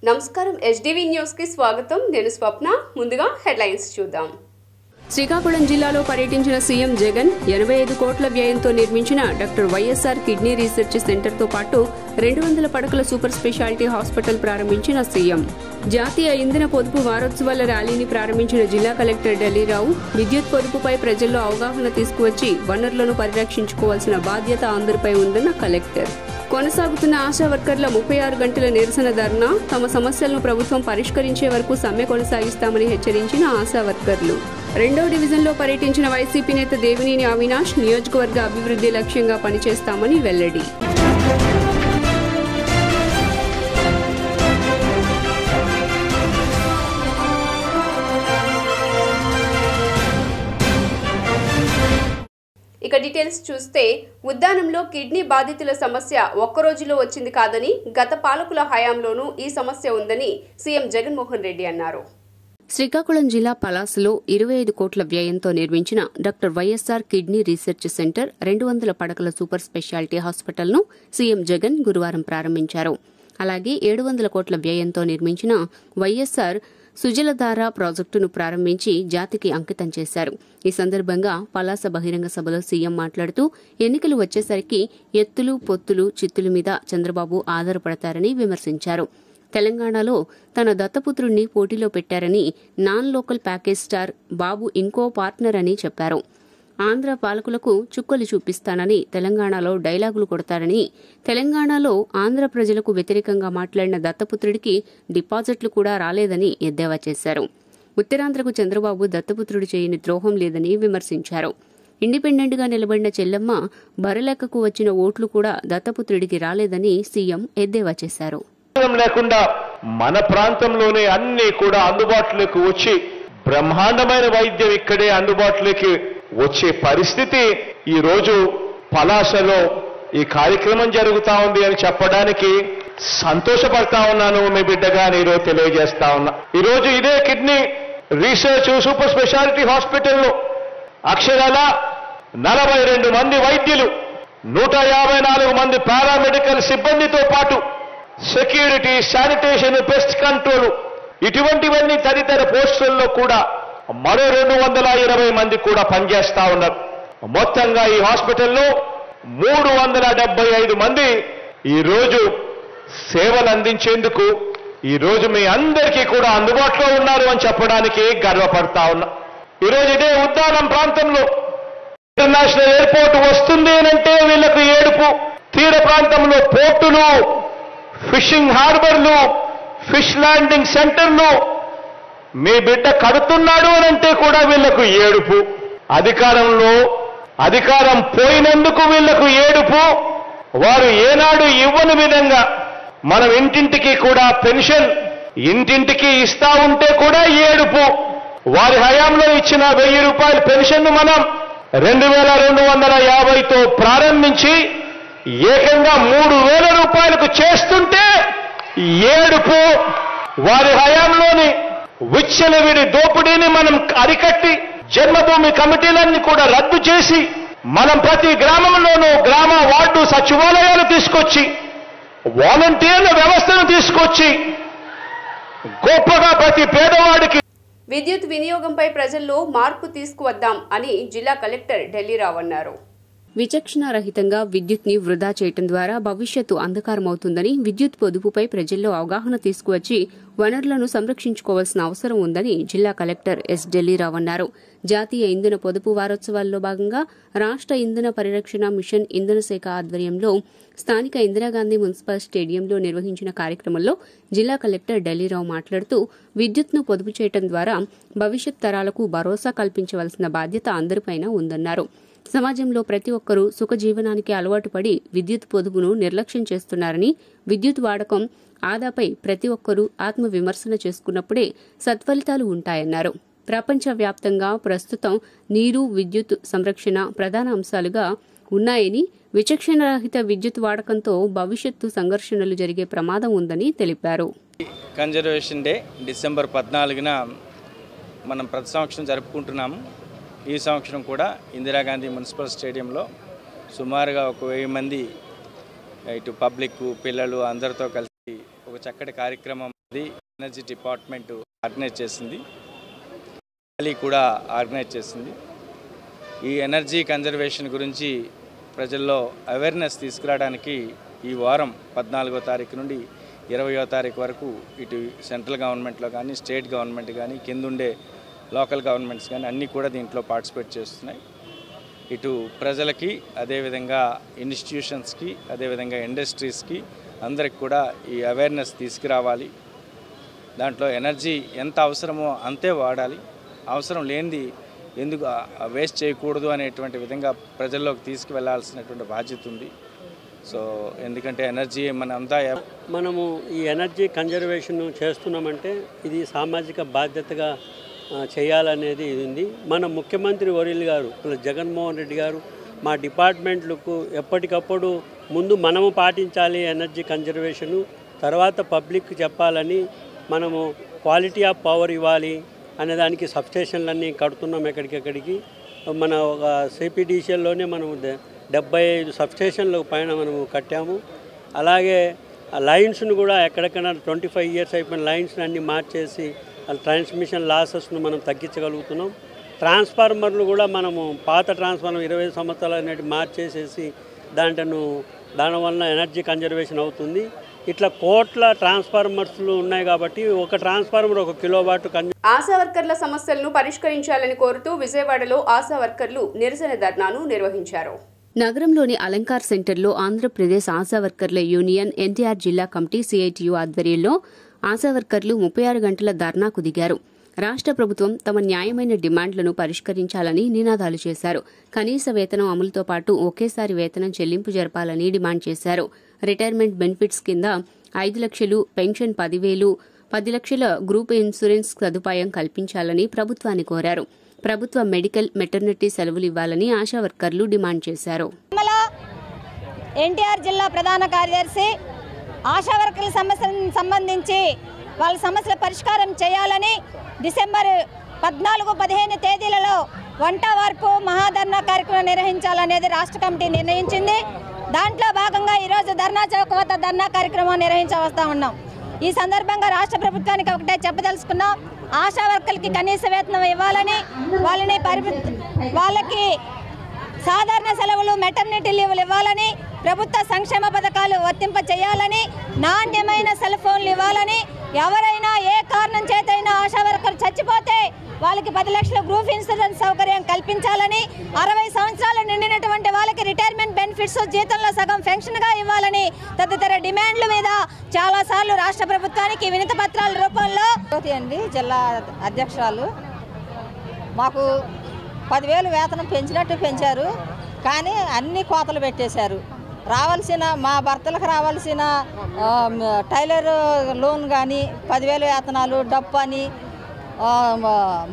నమస్కారం SDV news కి స్వాగతం నేను స్వప్న ముందుగా హెడ్లైన్స్ చూద్దాం శ్రీకాకుళం జిల్లాలో పర్యటించిన సీఎం జగన్ 85 కోట్ల వ్యయంతో నిర్మించిన doctor YSR kidney research centre తో పాటు 200 పడకల సూపర్ స్పెషాలిటీ హాస్పిటల్ ప్రారంభించిన సీఎం జాతీయ ఇంధన పొదుపు వారోత్సవాల ర్యాలీని ప్రారంభించిన జిల్లా కలెక్టర్ ఢిల్లీరావు విద్యుత్ పొదుపుపై ప్రజల్లో అవగాహన తీసుకువచ్చి వనరులను పరిరక్షించుకోవాల్సిన బాధ్యత అందరిపై ఉందన్న కలెక్టర్ కొనసాగుతున్న ఆశా వర్కర్ల 36 గంటల నిరసన ధర్నా తమ సమస్యలను ప్రభుత్వం పరిష్కరించే వరకు సమ్మె కొనసాగిస్తామని హెచ్చరించిన ఆశా వర్కర్లు రెండో డివిజన్లో పర్యటించిన వైసీపీ నేత దేవినేని అవినాష్ నియోజకవర్గ అభివృద్ధి లక్ష్యంగా పనిచేస్తామని వెల్లడి ఇక డీటెయిల్స్ చూస్తే ఉద్దానంలో కిడ్నీ బాధితుల సమస్య ఒక్క రోజులో వచ్చింది కాదని గత పాలకుల హయాంలోనూ ఈ సమస్య ఉందని సీఎం జగన్మోహన్ రెడ్డి అన్నారు. శ్రీకాకుళం జిల్లా పలాసలో 25 కోట్ల వ్యయంతో నిర్మించిన doctor YSR kidney research centre 200 పడకల సూపర్ స్పెషాలిటీ హాస్పిటల్ను సీఎం జగన్ గురువారం ప్రారంభించారు. అలాగే 700 కోట్ల వ్యయంతో నిర్మించిన వైఎస్ఆర్ సుజలధార ప్రాజెక్టును ప్రారంభించి జాతికి అంకితం చేశారు. ఈ సందర్భంగా పలాస బహిరంగ సభలో సీఎం మాట్లాడుతూ ఎన్నికలు వచ్చేసరికి ఎత్తులు పొత్తులు చిత్తుల మీద చంద్రబాబు ఆధారపడతారని విమర్శించారు. తెలంగాణలో తన దత్తపుత్రుణ్ణి పోటీలో పెట్టారని నాన్ లోకల్ ప్యాకేజ్ స్టార్ బాబు ఇంకో పార్ట్నర్ అని చెప్పారు. ఆంధ్ర పాలకులకు చుక్కలు చూపిస్తానని తెలంగాణలో డైలాగులు కొడతారని తెలంగాణలో ఆంధ్ర ప్రజలకు వ్యతిరేకంగా మాట్లాడిన దత్తపుత్రుడికి డిపాజిట్లు కూడా రాలేదని ఎద్దేవా చేశారు. ఉత్తరాంధ్రకు చంద్రబాబు దత్తపుత్రుడు చేయని ద్రోహం లేదని విమర్శించారు. ఇండిపెండెంట్ గా నిలబడిన చెల్లమ్మ బరలెక్కకు వచ్చిన ఓట్లు కూడా దత్తపుత్రుడికి రాలేదని సీఎం ఎద్దేవా చేశారు. లేకుండా మన ప్రాంతంలోనే అన్ని కూడా అందుబాటులోకి వచ్చి బ్రహ్మాండమైన వైద్యం ఇక్కడే అందుబాటులోకి వచ్చే పరిస్థితి ఈ రోజు పలాసలో ఈ కార్యక్రమం జరుగుతా ఉంది అని చెప్పడానికి సంతోషపడతా ఉన్నాను. మీ బిడ్డగా నేను తెలియజేస్తా ఉన్నా. ఈరోజు ఇదే కిడ్నీ రీసెర్చ్ సూపర్ స్పెషాలిటీ హాస్పిటల్లో అక్షరాల 42 మంది వైద్యులు 154 మంది పారామెడికల్ సిబ్బందితో పాటు సెక్యూరిటీ, శానిటేషన్, పెస్ట్ కంట్రోల్ ఇటువంటివన్నీ తదితర పోస్టుల్లో కూడా మరో 220 మంది కూడా పనిచేస్తా ఉన్నారు. మొత్తంగా ఈ హాస్పిటల్లో 375 మంది ఈరోజు సేవలు అందించేందుకు ఈరోజు మీ అందరికీ కూడా అందుబాటులో ఉన్నారు అని చెప్పడానికి గర్వపడతా ఉన్నా. ఈరోజు ఇదే ఉద్దానం ప్రాంతంలో ఇంటర్నేషనల్ ఎయిర్పోర్ట్ వస్తుంది అంటే వీళ్లకు ఏడుపు. తీర ప్రాంతంలో పోర్టులు, ఫిషింగ్ హార్బర్లు, ఫిష్ ల్యాండింగ్ సెంటర్లు మీ బిడ్డ కడుతున్నాడు అనంటే కూడా వీళ్లకు ఏడుపు. అధికారం పోయినందుకు వీళ్లకు ఏడుపు. వారు ఏనాడు ఇవ్వని విధంగా మనం ఇంటింటికి కూడా పెన్షన్ ఇంటింటికి ఇస్తా ఉంటే కూడా ఏడుపు. వారి హయాంలో ఇచ్చిన 1000 రూపాయల పెన్షన్ మనం 2250తో ప్రారంభించి ఏకంగా 3000 రూపాయలకు చేస్తుంటే ఏడుపు. వారి హయాంలోని విచ్చలవిడి దోపిడీని మనం అరికట్టి జన్మభూమి కమిటీలన్నీ కూడా రద్దు చేసి మనం ప్రతి గ్రామంలోనూ గ్రామ వార్డు సచివాలయాలు తీసుకొచ్చి వాలంటీర్ల వ్యవస్థను తీసుకొచ్చి గొప్పగా ప్రతి పేదవాడికి విద్యుత్ వినియోగంపై ప్రజల్లో మార్పు తీసుకువద్దాం అని జిల్లా కలెక్టర్ ఢిల్లీరావు అన్నారు. విచక్షణారహితంగా విద్యుత్ ని వృధా చేయడం ద్వారా భవిష్యత్తు అంధకారమవుతుందని విద్యుత్ పొదుపుపై ప్రజల్లో అవగాహన తీసుకువచ్చి వనరులను సంరక్షించుకోవాల్సిన అవసరం ఉందని జిల్లా కలెక్టర్ ఎస్ ఢిల్లీరావు అన్నారు. జాతీయ ఇంధన పొదుపు వారోత్సవాల్లో భాగంగా రాష్ట ఇంధన పరిరక్షణ మిషన్ ఇంధన శాఖ ఆధ్వర్యంలో స్థానిక ఇందిరాగాంధీ మున్సిపల్ స్టేడియంలో నిర్వహించిన కార్యక్రమంలో జిల్లా కలెక్టర్ ఢిల్లీరావు మాట్లాడుతూ విద్యుత్ను పొదుపు చేయడం ద్వారా భవిష్యత్ తరాలకు భరోసా కల్పించవలసిన బాధ్యత అందరిపైన ఉందన్నారు. సమాజంలో ప్రతి ఒక్కరూ సుఖజీవనానికి అలవాటు పడి విద్యుత్ పొదుపును నిర్లక్ష్యం చేస్తున్నారని విద్యుత్ వాడకం ఆదాపై ప్రతి ఒక్కరూ ఆత్మవిమర్శన చేసుకున్నప్పుడే సత్ఫలితాలు ఉంటాయన్నారు. ప్రపంచవ్యాప్తంగా ప్రస్తుతం నీరు, విద్యుత్ సంరక్షణ ప్రధాన అంశాలుగా ఉన్నాయని విచక్షణరహిత విద్యుత్ వాడకంతో భవిష్యత్తు సంఘర్షణలు జరిగే ప్రమాదం ఉందని తెలిపారు. కన్జర్వేషన్ డే డిసెంబర్ 14న మనం ప్రతి సంవత్సరం జరుపుకుంటున్నాము. ఈ సంవత్సరం కూడా ఇందిరాగాంధీ మున్సిపల్ స్టేడియంలో సుమారుగా 1000 మంది ఇటు పబ్లిక్, పిల్లలు అందరితో కలిసి ఒక చక్కటి కార్యక్రమం ఇది ఎనర్జీ డిపార్ట్మెంట్ ఆర్గనైజ్ చేసింది, కూడా ఆర్గనైజ్ చేసింది. ఈ ఎనర్జీ కన్జర్వేషన్ గురించి ప్రజల్లో అవేర్నెస్ తీసుకురావడానికి ఈ వారం 14వ తారీఖు నుండి 20వ తారీఖు వరకు ఇటు సెంట్రల్ గవర్నమెంట్లో కానీ, స్టేట్ గవర్నమెంట్ కానీ, కిందుండే లోకల్ గవర్నమెంట్స్ కానీ అన్నీ కూడా దీంట్లో పార్టిసిపేట్ చేస్తున్నాయి. ఇటు ప్రజలకి, అదేవిధంగా ఇన్స్టిట్యూషన్స్కి, అదేవిధంగా ఇండస్ట్రీస్కి అందరికి కూడా ఈ అవేర్నెస్ తీసుకురావాలి. దాంట్లో ఎనర్జీ ఎంత అవసరమో అంతే వాడాలి, అవసరం లేనిది ఎందుకు వేస్ట్ చేయకూడదు అనేటువంటి విధంగా ప్రజల్లోకి తీసుకువెళ్లాల్సినటువంటి బాధ్యత ఉంది. సో ఎందుకంటే ఎనర్జీ మనము ఈ ఎనర్జీ కన్జర్వేషన్ చేస్తున్నామంటే ఇది సామాజిక బాధ్యతగా చేయాలనేది ఉంది. మన ముఖ్యమంత్రి వర్యులు గారు జగన్మోహన్ రెడ్డి గారు మా డిపార్ట్మెంట్లకు ఎప్పటికప్పుడు ముందు మనము పాటించాలి ఎనర్జీ కన్జర్వేషను, తర్వాత పబ్లిక్ చెప్పాలని, మనము క్వాలిటీ ఆఫ్ పవర్ ఇవ్వాలి అనేదానికి సబ్స్టేషన్లన్నీ కడుతున్నాం. ఎక్కడికెక్కడికి మన ఒక సిపిడిసిఎల్లోనే మనము 75 సబ్స్టేషన్ల పైన మనము కట్టాము. అలాగే లైన్స్ను కూడా ఎక్కడెక్కడ 25 ఇయర్స్ అయిపోయిన లైన్స్ని అన్నీ మార్చేసి ట్రాన్స్మిషన్ లాసెస్ను మనం తగ్గించగలుగుతున్నాం. ట్రాన్స్ఫార్మర్లు కూడా మనము పాత ట్రాన్స్ఫార్మర్ 20 సంవత్సరాలు అనేవి మార్చేసేసి దానివల్ల ఎనర్జీ కన్జర్వేషన్ అవుతుంది. ఇట్లా కోట్ల ట్రాన్స్ఫార్మర్స్లు ఉన్నాయి కాబట్టి ఒక ట్రాన్స్ఫార్మర్ 1 కిలోవాట్. ఆశా వర్కర్ల సమస్యలను పరిష్కరించాలని కోరుతూ విజయవాడలో ఆశా వర్కర్లు నిరసన ధర్నాను నిర్వహించారు. నగరంలోని అలంకార్ సెంటర్లో ఆంధ్రప్రదేశ్ ఆశా వర్కర్ల యూనియన్ ఎన్టీఆర్ జిల్లా కమిటీ సిఐటియు ఆధ్వర్యంలో ఆశా వర్కర్లు 36 గంటల ధర్నాకు దిగారు. రాష్ట్ర ప్రభుత్వం తమ న్యాయమైన డిమాండ్లను పరిష్కరించాలని నినాదాలు చేశారు. కనీస వేతనం అమలుతో పాటు ఒకేసారి వేతనం చెల్లింపు జరపాలని డిమాండ్ చేశారు. రిటైర్మెంట్ బెనిఫిట్స్ కింద 5 లక్షలు, పెన్షన్ 10,000, 10 లక్షల గ్రూప్ ఇన్సూరెన్స్ సదుపాయం కల్పించాలని ప్రభుత్వాన్ని కోరారు. ప్రభుత్వ మెడికల్, మెటర్నిటీ సెలవులు ఇవ్వాలని ఆశా వర్కర్లు డిమాండ్ చేశారు. ఎన్టీఆర్ జిల్లా ప్రధాన కార్యదర్శి ఆశా వర్కర్ల సమస్యలకు సంబంధించి వాళ్ళ సమస్యల పరిష్కారం చేయాలని డిసెంబర్ 14, 15 తేదీలలో వంట వార్పు మహాధర్నా కార్యక్రమం నిర్వహించాలనేది రాష్ట్ర కమిటీ నిర్ణయించింది. దాంట్లో భాగంగా ఈరోజు ధర్నా చౌక్ వద్ద ధర్నా కార్యక్రమం నిర్వహించవస్తా ఉన్నాం. ఈ సందర్భంగా రాష్ట్ర ప్రభుత్వానికి ఒకటే చెప్పదలుచుకున్నాం. ఆశా వర్కర్లకి కనీస వేతనం ఇవ్వాలని, వాళ్ళకి సాధారణ సెలవులు, మెటర్నిటీ లీవులు ఇవ్వాలని, ప్రభుత్వ సంక్షేమ పథకాలు వర్తింప చేయాలని, నాణ్యమైన సెల్ ఫోన్లు ఇవ్వాలని, ఎవరైనా ఏ కారణం చేతైనా ఆశా వర్కర్ చచ్చిపోతే వాళ్ళకి 10 లక్షల గ్రూప్ ఇన్సూరెన్స్ సౌకర్యం కల్పించాలని, 60 సంవత్సరాలు నిండినటువంటి వాళ్ళకి రిటైర్మెంట్ బెనిఫిట్స్ జీతంలో సగం పెన్షన్గా ఇవ్వాలని తదితర డిమాండ్ల మీద చాలాసార్లు రాష్ట్ర ప్రభుత్వానికి వినతి పత్రాల రూపంలో జిల్లా అధ్యక్షురాలు మాకు 10,000 వేతనం పెంచినట్టు పెంచారు, కానీ అన్ని కోతలు పెట్టేశారు. రావాల్సిన మా భర్తలకు రావాల్సిన టైలర్ లోన్ కానీ 10,000 వేతనాలు, డప్పు అని,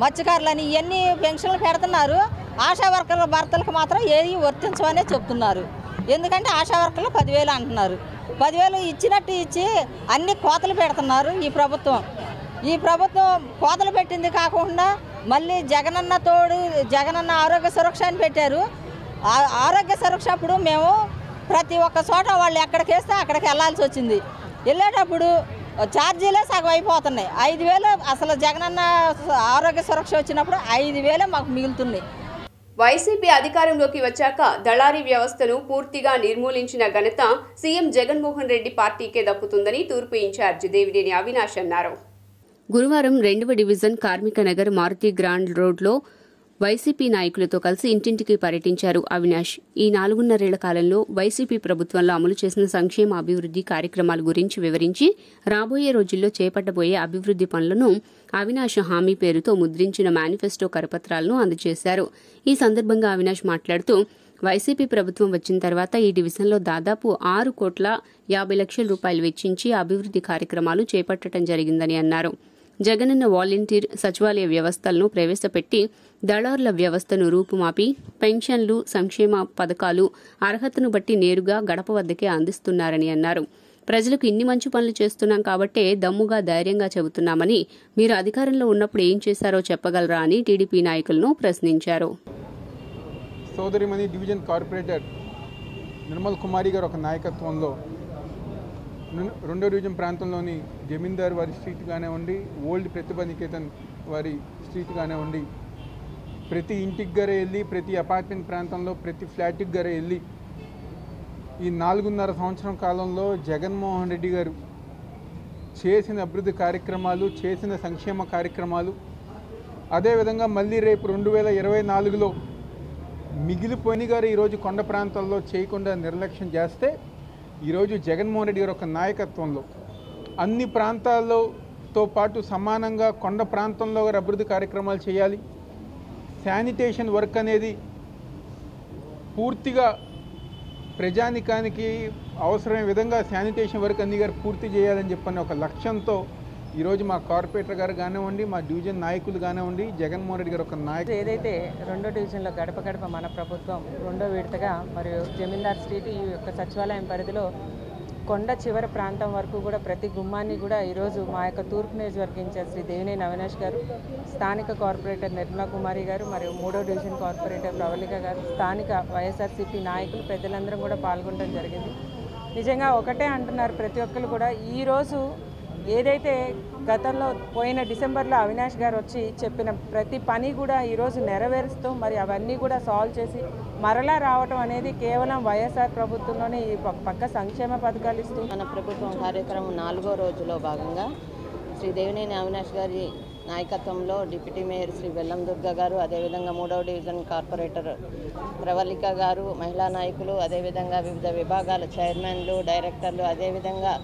మత్స్యకారులని ఇవన్నీ పెన్షన్లు పెడుతున్నారు. ఆశా వర్కర్ల భర్తలకు మాత్రం ఏది వర్తించమనే చెప్తున్నారు. ఎందుకంటే ఆశా వర్కర్లు 10,000 అంటున్నారు. 10,000 ఇచ్చినట్టు ఇచ్చి అన్ని కోతలు పెడుతున్నారు ఈ ప్రభుత్వం కోతలు పెట్టింది కాకుండా మళ్ళీ జగనన్న ఆరోగ్య సురక్ష అని పెట్టారు. ఆరోగ్య సురక్ష అప్పుడు మేము ప్రతి ఒక్క చోట వాళ్ళు ఎక్కడికి వేస్తే అక్కడికి వెళ్ళాల్సి వచ్చింది. వెళ్ళేటప్పుడు ఛార్జీలే సగం అయిపోతున్నాయి. 5,000 అసలు జగనన్న ఆరోగ్య సురక్ష వచ్చినప్పుడు 5,000 మాకు మిగులుతున్నాయి. వైసీపీ అధికారంలోకి వచ్చాక దళారీ వ్యవస్థను పూర్తిగా నిర్మూలించిన ఘనత సీఎం జగన్మోహన్ రెడ్డి పార్టీకే దక్కుతుందని తూర్పు ఇన్ఛార్జి దేవినేని అవినాష్ అన్నారు. గురువారం 2వ డివిజన్ కార్మిక నగర్ మారుతి గ్రాండ్ రోడ్లో వైసీపీ నాయకులతో కలిసి ఇంటింటికి పర్యటించారు అవినాష్. ఈ 4.5 కాలంలో వైసీపీ ప్రభుత్వంలో అమలు చేసిన సంక్షేమ అభివృద్ది కార్యక్రమాల గురించి వివరించి రాబోయే రోజుల్లో చేపట్టబోయే అభివృద్ది పనులను అవినాష్ హామీ పేరుతో ముద్రించిన మేనిఫెస్టో కరపత్రాలను అందజేశారు. ఈ సందర్భంగా అవినాష్ మాట్లాడుతూ వైసీపీ ప్రభుత్వం వచ్చిన తర్వాత ఈ డివిజన్లో దాదాపు 6,50,00,000 రూపాయలు వెచ్చించి అభివృద్ది కార్యక్రమాలు చేపట్టడం జరిగిందని అన్నారు. జగనన్న వాలంటీర్ సచివాలయ వ్యవస్థలను ప్రవేశపెట్టి దళారుల వ్యవస్థను రూపుమాపి పెన్షన్లు, సంక్షేమ పథకాలు అర్హతను బట్టి నేరుగా గడప వద్దకే అందిస్తున్నారని అన్నారు. ప్రజలకు ఇన్ని మంచి పనులు చేస్తున్నాం కాబట్టే దమ్ముగా ధైర్యంగా చెబుతున్నామని, మీరు అధికారంలో ఉన్నప్పుడు ఏం చేశారో చెప్పగలరా అని టీడీపీ నాయకులను ప్రశ్నించారు. సోదరిమణి డివిజన్ కార్పొరేటర్ నిర్మల్ కుమారి గారు ఒక నాయకత్వంలో రెండో డివిజన్ ప్రాంతంలోని జమీందార్ వారి స్ట్రీట్ కానివ్వండి, ఓల్డ్ ప్రతిభా నికేతన్ వారి స్ట్రీట్ కానివ్వండి, ప్రతి ఇంటికి గరే వెళ్ళి, ప్రతి అపార్ట్మెంట్ ప్రాంతంలో ప్రతి ఫ్లాట్కి గరే వెళ్ళి ఈ 4.5 సంవత్సరం కాలంలో జగన్మోహన్ రెడ్డి గారు చేసిన అభివృద్ధి కార్యక్రమాలు, చేసిన సంక్షేమ కార్యక్రమాలు, అదేవిధంగా మళ్ళీ రేపు 2024లో మిగిలిపోయిన గారు ఈరోజు కొండ ప్రాంతాల్లో చేయకుండా నిర్లక్ష్యం చేస్తే ఈరోజు జగన్మోహన్ రెడ్డి గారు ఒక నాయకత్వంలో అన్ని ప్రాంతాలతో పాటు సమానంగా కొండ ప్రాంతంలో గారు అభివృద్ధి కార్యక్రమాలు చేయాలి. శానిటేషన్ వర్క్ అనేది పూర్తిగా ప్రజానికానికి అవసరమైన విధంగా శానిటేషన్ వర్క్ అన్ని గారు పూర్తి చేయాలని చెప్పని ఒక లక్ష్యంతో ఈరోజు మా కార్పొరేటర్ గారు కానివ్వండి, మా డివిజన్ నాయకులు కానివ్వండి, జగన్మోహన్ రెడ్డి గారు ఒక నాయకుడు. ఏదైతే రెండో డివిజన్లో గడప గడప మన ప్రభుత్వం రెండో విడతగా మరియు జమీందార్ స్ట్రీట్ ఈ యొక్క సచివాలయం పరిధిలో కొండ చివరి ప్రాంతం వరకు కూడా ప్రతి గుమ్మాన్ని కూడా ఈరోజు మా యొక్క తూర్పు నియోజకవర్గ ఇన్ఛార్జ్ శ్రీ దేవినేని అవినాష్ గారు, స్థానిక కార్పొరేటర్ నిర్మలా కుమారి గారు మరియు 3వ డివిజన్ కార్పొరేటర్ ప్రవళిక గారు, స్థానిక వైఎస్ఆర్సీపీ నాయకులు పెద్దలందరం కూడా పాల్గొనడం జరిగింది. నిజంగా ఒకటే అంటున్నారు ప్రతి ఒక్కరు కూడా, ఈరోజు ఏదైతే గతంలో పోయిన డిసెంబర్లో అవినాష్ గారు వచ్చి చెప్పిన ప్రతి పని కూడా ఈరోజు నెరవేరుస్తూ మరి అవన్నీ కూడా సాల్వ్ చేసి మరలా రావటం అనేది కేవలం వైఎస్ఆర్ ప్రభుత్వంలోనే ఈ పక్క సంక్షేమ పథకాలు ఇస్తూ మన ప్రభుత్వం కార్యక్రమం 4వ రోజులో భాగంగా శ్రీ దేవినేని అవినాష్ గారి నాయకత్వంలో డిప్యూటీ మేయర్ శ్రీ బెల్లం దుర్గ గారు, అదేవిధంగా 3వ డివిజన్ కార్పొరేటర్ ప్రవళిక గారు, మహిళా నాయకులు, అదేవిధంగా వివిధ విభాగాల చైర్మన్లు, డైరెక్టర్లు, అదేవిధంగా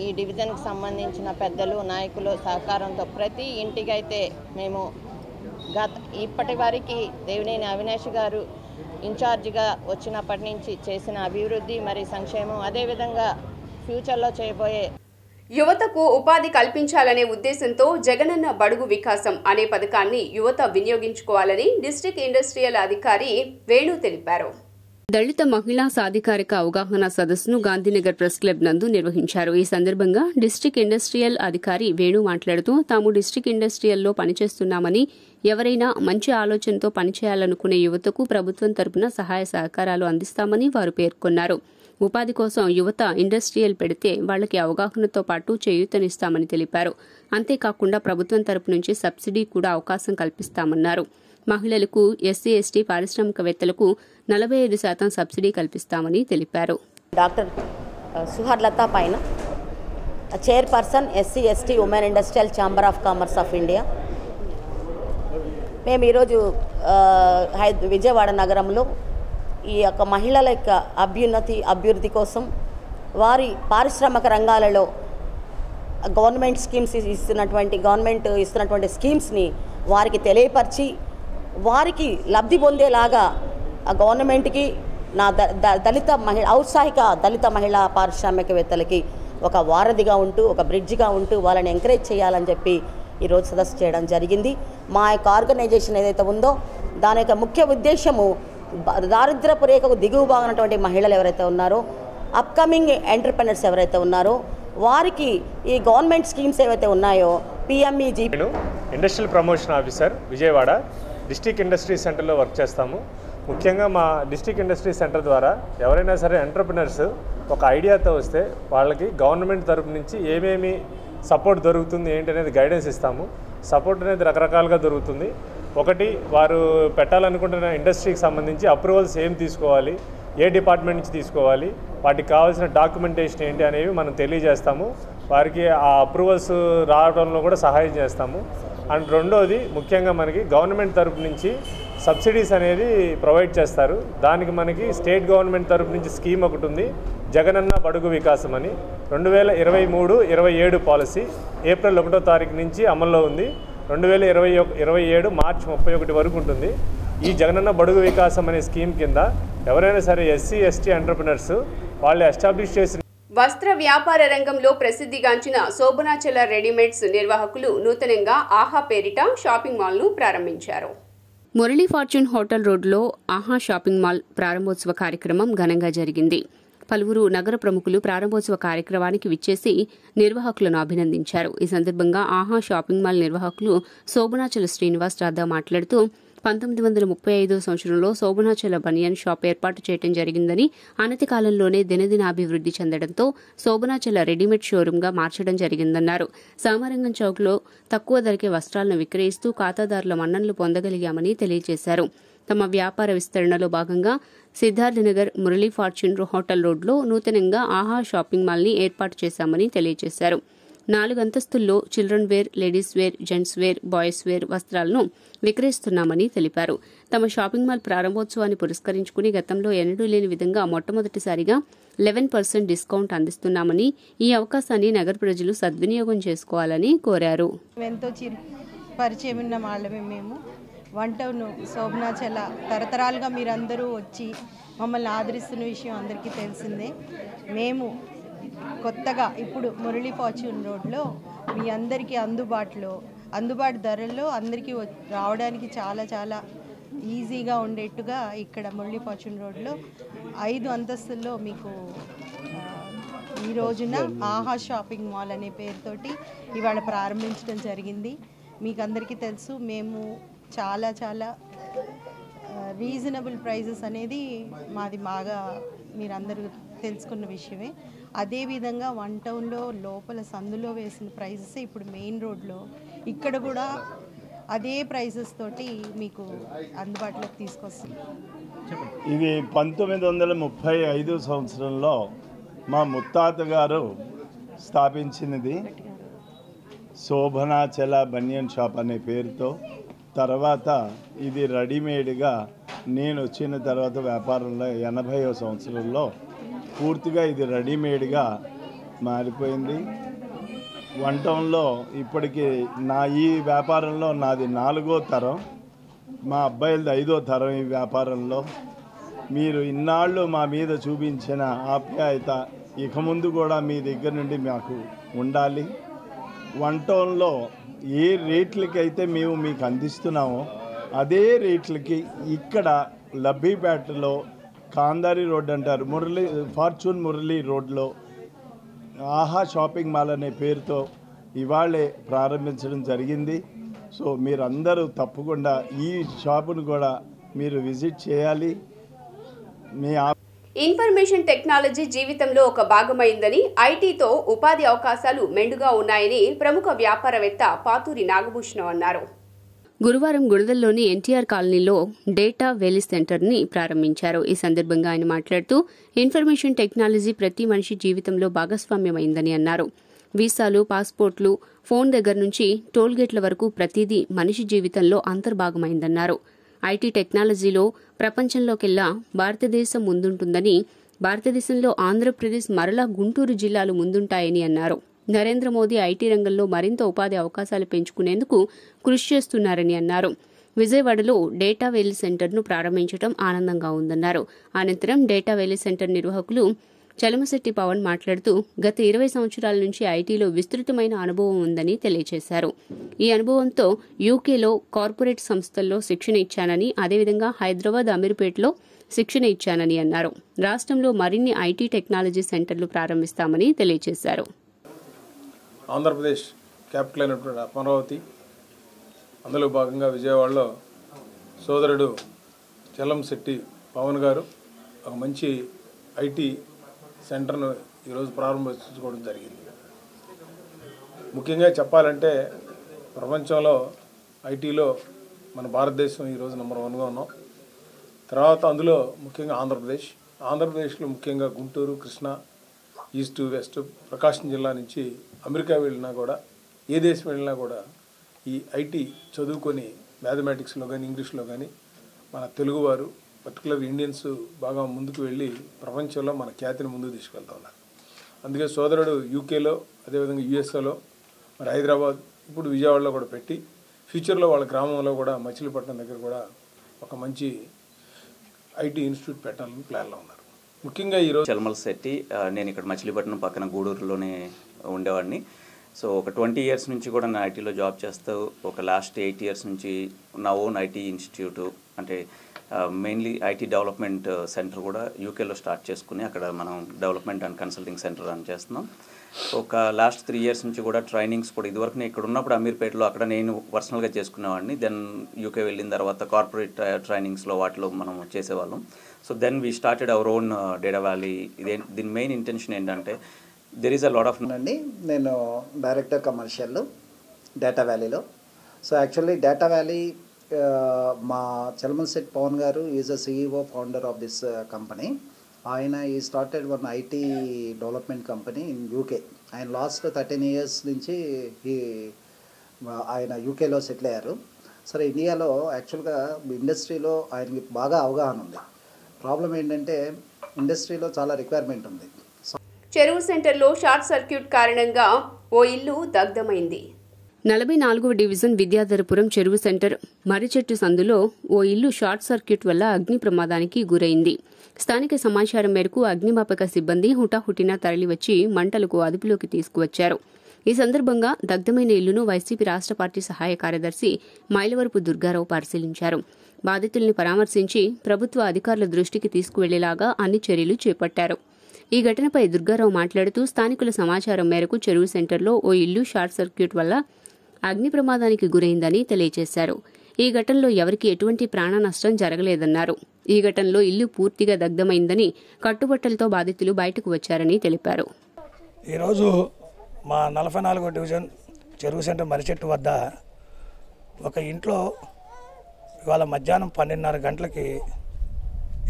ఈ డివిజన్కి సంబంధించిన పెద్దలు, నాయకులు సహకారంతో ప్రతి ఇంటికైతే మేము ఇప్పటి వరకు దేవినేని అవినాష్ గారు ఇన్ఛార్జిగా వచ్చినప్పటి నుంచి చేసిన అభివృద్ధి మరి సంక్షేమం, అదేవిధంగా ఫ్యూచర్లో చేయబోయే యువతకు ఉపాధి కల్పించాలనే ఉద్దేశంతో జగనన్న బడుగు వికాసం అనే పథకాన్ని యువత వినియోగించుకోవాలని డిస్ట్రిక్ట్ ఇండస్ట్రియల్ అధికారి వేణు తెలిపారు. దళిత మహిళా సాధికారిక అవగాహన సదస్సును గాంధీనగర్ ప్రెస్ క్లబ్ నందు నిర్వహించారు. ఈ సందర్భంగా డిస్ట్రిక్ట్ ఇండస్ట్రియల్ అధికారి వేణు మాట్లాడుతూ తాము డిస్ట్రిక్ట్ ఇండస్ట్రియల్లో పనిచేస్తున్నామని, ఎవరైనా మంచి ఆలోచనతో పనిచేయాలనుకునే యువతకు ప్రభుత్వం తరపున సహాయ సహకారాలు అందిస్తామని వారు పేర్కొన్నారు. ఉపాధి కోసం యువత ఇండస్ట్రియల్ పెడితే వాళ్లకి అవగాహనతో పాటు చేయూతనిస్తామని తెలిపారు. అంతేకాకుండా ప్రభుత్వం తరపు నుంచి సబ్సిడీ కూడా అవకాశం కల్పిస్తామన్నారు. మహిళలకు, ఎస్సీ ఎస్టీ పారిశ్రామికవేత్తలకు 45% సబ్సిడీ కల్పిస్తామని తెలిపారు. డాక్టర్ సుహర్లత పైన chairperson SC ST women industrial chamber of commerce of India. మేము ఈరోజు విజయవాడ నగరంలో ఈ యొక్క మహిళల యొక్క అభివృద్ధి కోసం వారి పారిశ్రామిక రంగాలలో గవర్నమెంట్ ఇస్తున్నటువంటి స్కీమ్స్ని వారికి తెలియపరిచి వారికి లబ్ధి పొందేలాగా గవర్నమెంట్కి నా ఔత్సాహిక దళిత మహిళా పారిశ్రామికవేత్తలకి ఒక వారధిగా ఉంటూ, ఒక బ్రిడ్జిగా ఉంటూ వాళ్ళని ఎంకరేజ్ చేయాలని చెప్పి ఈరోజు సదస్సు చేయడం జరిగింది. మా యొక్క ఆర్గనైజేషన్ ఏదైతే ఉందో దాని యొక్క ముఖ్య ఉద్దేశము దారిద్ర్యపు రేఖకు దిగువగా ఉన్నటువంటి మహిళలు ఎవరైతే ఉన్నారో, అప్కమింగ్ ఎంటర్‌ప్రెన్యూర్స్ ఎవరైతే ఉన్నారో వారికి ఈ గవర్నమెంట్ స్కీమ్స్ ఏవైతే ఉన్నాయో PMEG. Industrial promotion officer Vijayawada district industry సెంటర్లో వర్క్ చేస్తాము. ముఖ్యంగా మా డిస్ట్రిక్ట్ ఇండస్ట్రీ సెంటర్ ద్వారా ఎవరైనా సరే ఎంటర్‌ప్రెన్యూర్స్ ఒక ఐడియాతో వస్తే వాళ్ళకి గవర్నమెంట్ తరపు నుంచి ఏమేమి సపోర్ట్ దొరుకుతుంది ఏంటి అనేది గైడెన్స్ ఇస్తాము. సపోర్ట్ అనేది రకరకాలుగా దొరుకుతుంది. ఒకటి, వారు పెట్టాలనుకుంటున్న ఇండస్ట్రీకి సంబంధించి అప్రూవల్స్ ఏం తీసుకోవాలి, ఏ డిపార్ట్మెంట్ నుంచి తీసుకోవాలి, వాటికి కావాల్సిన డాక్యుమెంటేషన్ ఏంటి అనేవి మనం తెలియజేస్తాము. వారికి ఆ అప్రూవల్స్ రావడంలో కూడా సహాయం చేస్తాము. అండ్ రెండోది, ముఖ్యంగా మనకి గవర్నమెంట్ తరపు నుంచి సబ్సిడీస్ అనేది ప్రొవైడ్ చేస్తారు. దానికి మనకి స్టేట్ గవర్నమెంట్ తరపు నుంచి స్కీమ్ ఒకటి ఉంది, జగనన్న బడుగు వికాసం అని. 2023-27 పాలసీ ఏప్రిల్ 1వ తారీఖు నుంచి అమల్లో ఉంది. 2027 మార్చి 31 వరకు ఉంటుంది. ఈ జగనన్న బడుగు వికాసం అనే స్కీమ్ కింద ఎవరైనా సరే ఎస్సీ ఎస్టీ ఎంటర్‌ప్రెన్యూర్స్ వాళ్ళు ఎస్టాబ్లిష్ చేసిన వస్త్ర వ్యాపార రంగంలో ప్రసిద్ధిగాంచిన శోభనాచల రెడీమేడ్స్ నిర్వాహకులు నూతనంగా ఆహా పేరిట షాపింగ్ మాల్ను ప్రారంభించారు. మురళీ ఫార్చ్యూన్ హోటల్ రోడ్లో ఆహా షాపింగ్ మాల్ ప్రారంభోత్సవ కార్యక్రమం ఘనంగా జరిగింది. పలువురు నగర ప్రముఖులు ప్రారంభోత్సవ కార్యక్రమానికి విచ్చేసి నిర్వాహకులను అభినందించారు. ఈ సందర్భంగా ఆహా షాపింగ్ మాల్ నిర్వాహకులు శోభనాచల శ్రీనివాస్ రాధా మాట్లాడుతూ 1935 సంవత్సరంలో శోభనాచల బనియన్ షాప్ ఏర్పాటు చేయడం జరిగిందని, అనతి కాలంలోనే దినదినాభివృద్ధి చెందడంతో శోభనాచల రెడీమేడ్ షోరూంగా మార్చడం జరిగిందన్నారు. సామరంగం చౌక్లో తక్కువ ధరకే వస్త్రాలను విక్రయిస్తూ ఖాతాదారుల మన్ననలు పొందగలిగామని తెలియజేశారు. తమ వ్యాపార విస్తరణలో భాగంగా సిద్ధార్థనగర్ మురళీ ఫార్చ్యూన్ హోటల్ రోడ్లో నూతనంగా ఆహా షాపింగ్ మాల్ని ఏర్పాటు చేశామని తెలియజేశారు. 4 అంతస్తుల్లో children wear, ladies wear, gents wear, boys wear వస్త్రాలను విక్రయిస్తున్నామని తెలిపారు. తమ షాపింగ్ మాల్ ప్రారంభోత్సవాన్ని పురస్కరించుకుని గతంలో ఎన్నడూ లేని విధంగా మొట్టమొదటిసారిగా 11% డిస్కౌంట్ అందిస్తున్నామని, ఈ అవకాశాన్ని నగర ప్రజలు సద్వినియోగం చేసుకోవాలని కోరారు. ఎంతో పరిచయం ఉన్న వాళ్ళమే మేము. వన్ టౌన్ శోభనాచల తరతరాలుగా మీరందరూ వచ్చి మమ్మల్ని ఆదరిస్తున్న విషయం అందరికీ తెలిసిందే. మేము కొత్తగా ఇప్పుడు మురళీ ఫార్చ్యూన్ రోడ్లో మీ అందరికీ అందుబాటు ధరల్లో అందరికీ రావడానికి చాలా ఈజీగా ఉండేట్టుగా ఇక్కడ మురళీ ఫార్చ్యూన్ రోడ్లో 5 అంతస్తుల్లో మీకు ఈ రోజున ఆహా షాపింగ్ మాల్ అనే పేరుతోటి ఇవాళ ప్రారంభించడం జరిగింది. మీకు అందరికీ తెలుసు, మేము చాలా రీజనబుల్ ప్రైజెస్ అనేది మాది బాగా మీరందరూ తెలుసుకున్న విషయమే. అదేవిధంగా వన్ టౌన్లో లోపల సందులో వేసిన ప్రైజెస్ ఇప్పుడు మెయిన్ రోడ్లో ఇక్కడ కూడా అదే ప్రైజెస్ తోటి మీకు అందుబాటులోకి తీసుకొస్తాం. ఇది 1935 సంవత్సరంలో మా ముత్తాత గారు స్థాపించినది. శోభనాచల బనియన్ షాప్ అనే పేరుతో. తర్వాత ఇది రెడీమేడ్గా నేను వచ్చిన తర్వాత వ్యాపారంలో 80వ సంవత్సరంలో పూర్తిగా ఇది రెడీమేడ్గా మారిపోయింది. వన్ టౌన్లో ఇప్పటికి ఈ వ్యాపారంలో నాది 4వ తరం, మా అబ్బాయిలది 5వ తరం ఈ వ్యాపారంలో. మీరు ఇన్నాళ్ళు మా మీద చూపించిన ఆప్యాయత ఇక ముందు కూడా మీ దగ్గర నుండి మాకు ఉండాలి. వన్ టౌన్లో ఏ రేట్లకైతే మేము మీకు అందిస్తున్నామో అదే రేట్లకి ఇక్కడ లబ్బీపేటలో కాందారి రోడ్ అంటారు, ఫార్చ్యూన్ మురళీ రోడ్లో ఆహా షాపింగ్ మాల్ అనే పేరుతో ఇవాళే ప్రారంభించడం జరిగింది. సో మీరందరూ తప్పకుండా ఈ షాపును కూడా మీరు విజిట్ చేయాలి. మీ ఇన్ఫర్మేషన్ టెక్నాలజీ జీవితంలో ఒక భాగమైందని, ఐటీతో ఉపాధి అవకాశాలు మెండుగా ఉన్నాయని ప్రముఖ వ్యాపారవేత్త పాతూరి నాగభూషణం అన్నారు. గురువారం గుడదల్లోని ఎన్టీఆర్ కాలనీలో డేటా వెలీ సెంటర్ని ప్రారంభించారు. ఈ సందర్భంగా ఆయన మాట్లాడుతూ ఇన్ఫర్మేషన్ టెక్నాలజీ ప్రతి మనిషి జీవితంలో భాగస్వామ్యమైందని అన్నారు. వీసాలు, పాస్పోర్ట్లు, ఫోన్ దగ్గర నుంచి టోల్గేట్ల వరకు ప్రతిదీ మనిషి జీవితంలో అంతర్భాగమైందన్నారు. ఐటీ టెక్నాలజీలో ప్రపంచంలోకెల్లా భారతదేశం ముందుంటుందని, భారతదేశంలో ఆంధ్రప్రదేశ్ మరలా గుంటూరు జిల్లాలు ముందుంటాయని అన్నారు. నరేంద్ర మోదీ ఐటీ రంగంలో మరింత ఉపాధి అవకాశాలు పెంచుకునేందుకు కృషి చేస్తున్నారని అన్నారు. విజయవాడలో డేటా వెలీ సెంటర్ను ప్రారంభించడం ఆనందంగా ఉందన్నారు. అనంతరం డేటా వెలీ సెంటర్ నిర్వాహకులు చలమశెట్టి పవన్ మాట్లాడుతూ గత 20 సంవత్సరాల నుంచి ఐటీలో విస్తృతమైన అనుభవం ఉందని తెలియజేశారు. ఈ అనుభవంతో యూకేలో కార్పొరేట్ సంస్థల్లో శిక్షణ ఇచ్చానని, అదేవిధంగా హైదరాబాద్, అమీర్పేటలో శిక్షణ ఇచ్చానని అన్నారు. రాష్ట్రంలో మరిన్ని ఐటీ టెక్నాలజీ సెంటర్లు ప్రారంభిస్తామని తెలియజేశారు. ఆంధ్రప్రదేశ్ క్యాపిటల్ అయినటువంటి అమరావతి, అందులో భాగంగా విజయవాడలో సోదరుడు చలంశెట్టి పవన్ గారు ఒక మంచి ఐటీ సెంటర్ను ఈరోజు ప్రారంభించుకోవడం జరిగింది. ముఖ్యంగా చెప్పాలంటే ప్రపంచంలో ఐటీలో మన భారతదేశం ఈరోజు నెంబర్ 1గా ఉన్నాం. తర్వాత అందులో ముఖ్యంగా ఆంధ్రప్రదేశ్లో ముఖ్యంగా గుంటూరు, కృష్ణా, ఈస్ట్, వెస్ట్, ప్రకాశం జిల్లా నుంచి అమెరికా వెళ్ళినా కూడా, ఏ దేశం వెళ్ళినా కూడా ఈ ఐటీ చదువుకొని మ్యాథమెటిక్స్లో కానీ ఇంగ్లీష్లో కానీ మన తెలుగువారు, పర్టికులర్ ఇండియన్స్ బాగా ముందుకు వెళ్ళి ప్రపంచంలో మన ఖ్యాతిని ముందుకు తీసుకెళ్తా ఉన్నారు. అందుకే సోదరుడు యూకేలో, అదేవిధంగా యూఎస్ఏలో, మరి హైదరాబాద్, ఇప్పుడు విజయవాడలో కూడా పెట్టి ఫ్యూచర్లో వాళ్ళ గ్రామంలో కూడా మచిలీపట్నం దగ్గర కూడా ఒక మంచి ఐటీ ఇన్స్టిట్యూట్ పెట్టాలని ప్లాన్లో ఉన్నారు. ముఖ్యంగా ఈరోజు చలమశెట్టి, నేను ఇక్కడ మచిలీపట్నం పక్కన గూడూరులోనే ఉండేవాడిని. సో ఒక 20 years నుంచి కూడా నేను ఐటీలో జాబ్ చేస్తూ, ఒక లాస్ట్ 8 years నుంచి నా ఓన్ ఐటీ ఇన్స్టిట్యూట్, అంటే మెయిన్లీ ఐటీ డెవలప్మెంట్ సెంటర్ కూడా యూకేలో స్టార్ట్ చేసుకుని అక్కడ మనం development and consulting centre run చేస్తున్నాం. ఒక లాస్ట్ 3 ఇయర్స్ నుంచి కూడా ట్రైనింగ్స్ కూడా ఇదివరకు నేను ఇక్కడ ఉన్నప్పుడు అమీర్పేటలో అక్కడ నేను పర్సనల్గా చేసుకునేవాడిని. దెన్ యూకే వెళ్ళిన తర్వాత కార్పొరేట్ ట్రైనింగ్స్లో వాటిలో మనం చేసేవాళ్ళం. So then we started our own Data Valley. దీని మెయిన్ ఇంటెన్షన్ ఏంటంటే there is a lot of అండి. నేను డైరెక్టర్ కమర్షియల్ డేటా వ్యాలీలో. సో యాక్చువల్లీ డేటా వ్యాలీ మా చలమల్శెట్టి పవన్ గారు is a CEO founder of this company. ఆయన ఈ started one IT development company in UK. ఆయన లాస్ట్ 13 ఇయర్స్ నుంచి ఆయన యూకేలో సెటిల్ అయ్యారు. సరే ఇండియాలో యాక్చువల్గా ఇండస్ట్రీలో ఆయనకి బాగా అవగాహన ఉంది. ప్రాబ్లం ఏంటంటే ఇండస్ట్రీలో చాలా రిక్వైర్మెంట్ ఉంది. చెరువు సెంటర్లో షార్ట్ సర్క్యూట్ కారణంగా ఓ ఇల్లు దగ్ధమైంది. 44వ డివిజన్ విద్యాధరపురం చెరువు సెంటర్ మర్రిచెట్టు సందులో ఓ ఇల్లు షార్ట్ సర్క్యూట్ వల్ల అగ్ని ప్రమాదానికి గురైంది. స్థానిక సమాచారం మేరకు అగ్నిమాపక సిబ్బంది హుటాహుటిన తరలివచ్చి మంటలకు అదుపులోకి తీసుకువచ్చారు. ఈ సందర్భంగా దగ్ధమైన ఇల్లును వైసీపీ రాష్ట్ర పార్టీ సహాయ కార్యదర్శి మైలవరపు దుర్గారావు పరిశీలించారు. బాధితుల్ని పరామర్శించి ప్రభుత్వ అధికారుల దృష్టికి తీసుకువెళ్లేలాగా అన్ని చర్యలు చేపట్టారు. ఈ ఘటనపై దుర్గారావు మాట్లాడుతూ స్థానికుల సమాచారం మేరకు చెరువు సెంటర్లో ఓ ఇల్లు షార్ట్ సర్క్యూట్ వల్ల అగ్ని ప్రమాదానికి గురైందని తెలియజేశారు. ఈ ఘటనలో ఎవరికీ ఎటువంటి ప్రాణ నష్టం జరగలేదన్నారు. ఈ ఘటనలో ఇల్లు పూర్తిగా దగ్ధమైందని, కట్టుబట్టలతో బాధితులు బయటకు వచ్చారని తెలిపారు. ఈరోజు మా 44వ డివిజన్ చెరువు సెంటర్ మర్రిచెట్టు వద్ద ఒక ఇంట్లో ఇవాళ మధ్యాహ్నం 12:30 గంటలకి